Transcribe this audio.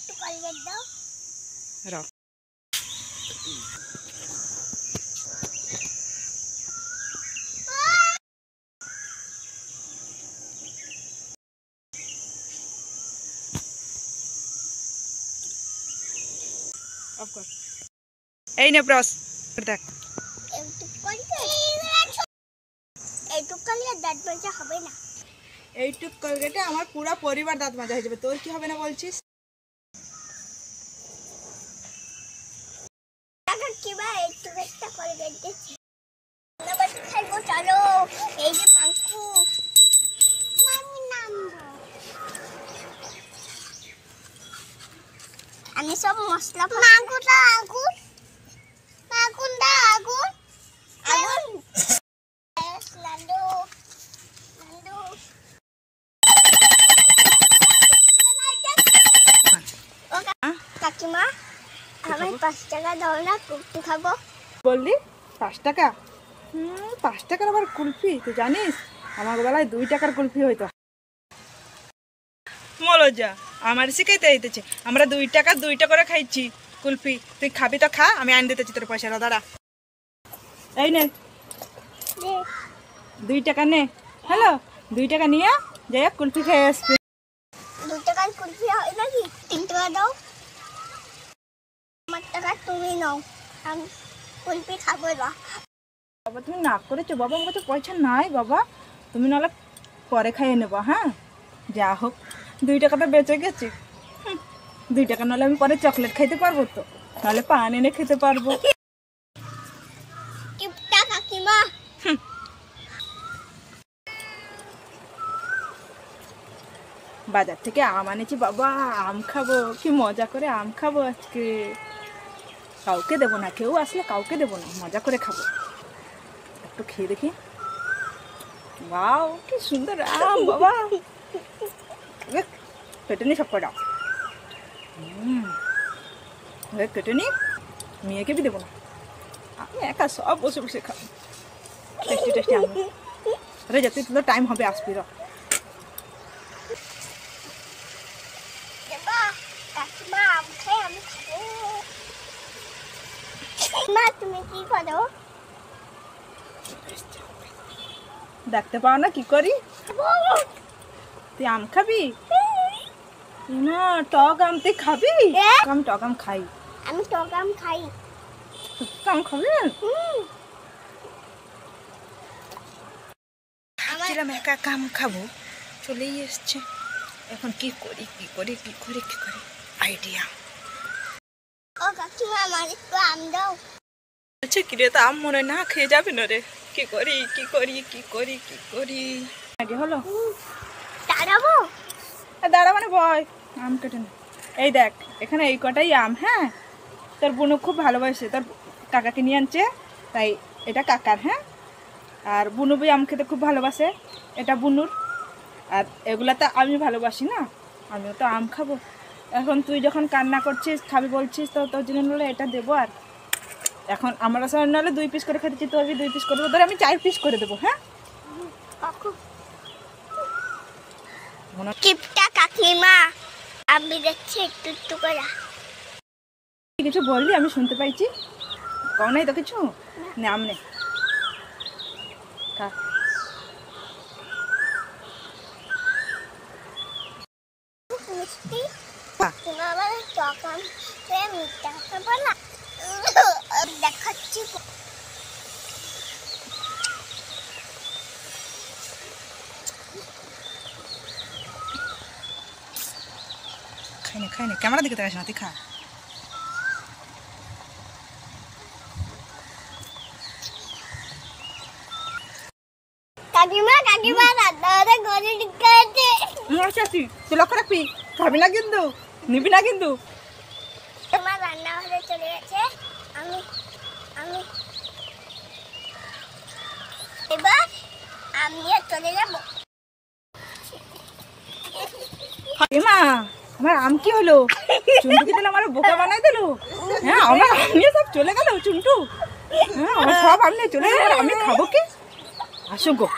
একটু কলগেট দাও। রাখ। অফ কর। এই নে ব্রাশ দেখ। একটু কলগেট, একটু কলগেট দাঁত মাজা হবে না। এইটুক কলগেটে আমার পুরো পরিবার দাঁত মাজা হয়ে যাবে, তোর কি হবে না বলছিস? কাকিমা একটু একটা কলগেট দিচ্ছি। খাইবো চলো। এই যে মাংকু মামি নামবো। আমি সব মশলা মাংকুটা আগুন আগুনটা আগুন আগুন লাড্ডু লাড্ডু কাকিমা আমি 5 টাকা দাও না, কুলফি খাবো। বললি 5 টাকা? 5 টাকার আবার কুলফি? তুই জানিস আমার বেলায় 2 টাকার কুলফি হইতো। মলজা আমার শিখাইতে আইতেছে, আমরা 2 টাকা 2টা করে খাইছি কুলফি। তুই খাবি তো খা, আমি আইন দিতেছি তোর পয়সা। দাঁড়া, এই নে 2 টাকা নে। হ্যালো, 2 টাকা নিয়ে যাই কুলফি খেয়ে আসবি। 2 টাকার কুলফি হয় নাকি? 3 টাকা দাও। আমার টাকা তুমি নাও, আমি কুলফি খাবো না। বাবা তুমি না করেছো বাবা, আমার কাছে পয়সা নাই বাবা, তুমি নাহলে পরে খাইয়ে নেবো। হ্যাঁ যা হোক 2 টাকাটা বেঁচে গেছে। 2 টাকা নাহলে আমি পরে চকলেট খাইতে পারবো, তো নাহলে পান এনে খেতে পারবো। কিপটা কাকিমা। বাজার থেকে আম আনেছি বাবা, আম খাবো, কি মজা করে আম খাবো আজকে। কাউকে দেবো না, কেউ আসলে কাউকে দেবো না, মজা করে খাবো। একটু খেয়ে দেখি। ওয়াও কি সুন্দর আম বাবা, কেটে নি সব কটা। কেটে নি, মেয়েকে বি দেবো না, আমি একা সব বসে বসে খাবো। টেস্টি টেস্টি আম। আরে যাতে তো টাইম হবে আসবি। কাকিমা আম খাই আমি খাবো। মা তুমি কি করো? দেখতে পাও না কি করি? তুই আম খাবি না? টক আম তুই খাবি? আমি টক আম খাই। আমি টক আম খাই। আম খাবি? ভাবছিলাম একা একা আম খাবো, চলেই এসছে। এখন কি করি কি করি কি করি কি করি, আইডিয়া। ও কাকিমা আমার একটু আম দাও। আচ্ছা কিরে, তো আম মনে না খেয়ে যাবে না রে, কি করি কি করি কি করি কি করি। আগে হলো দাঁড়াবো? দাঁড়া মানে ভয়, আম কেটে না। এই দেখ এখানে এই কটাই আম। হ্যাঁ তোর বুনু খুব ভালোবাসে, তোর কাকাকে নিয়ে আনছে, তাই এটা কাকার। হ্যাঁ আর বুনু বই আম খেতে খুব ভালোবাসে, এটা বুনুর। আর এগুলা তো আমি ভালোবাসি না, আমিও তো আম খাবো। এখন তুই যখন কান্না করছিস খাবি বলছিস, তো তোর জন্য নাহলে এটা দেবো। আর এখন আমরা সবাই নাহলে 2 পিস করে খেতেছি, তো আমি 2 পিস করে দেবো, ধর আমি 4 পিস করে দেবো। হ্যাঁ কিপটা কাকিমা আমি দেখছি একটু একটু করে। কিছু বললি আমি শুনতে পাইছি, কও নাই তো কিছু। নে আম নে, খা। মিষ্টি তুমি আবার টক আম খেয়ে মিষ্টি খাবো না? দেখাচ্ছি। খাই নে ক্যামেরা দিকে তাকাস না, তুই খা। কাকিমা কাকিমা রান্নাঘরে গড়ে ঢুকেছে। তুই লক্ষ্য রাখবি, খাবি না কিন্তু, নিবি না কিন্তু। আমার রান্নাঘরে চলে গেছে, আমি আমি এবার আমিও চলে যাবো। মা আমার আম কি হলো? চুন্টু কি দিল আমার বোকা বানাই দিল? হ্যাঁ আমার আম নিয়ে সব চলে গেল চুন্টু। হ্যাঁ আমার সব আম নিয়ে চলে গেল, আমি খাবো কি? আসো গো।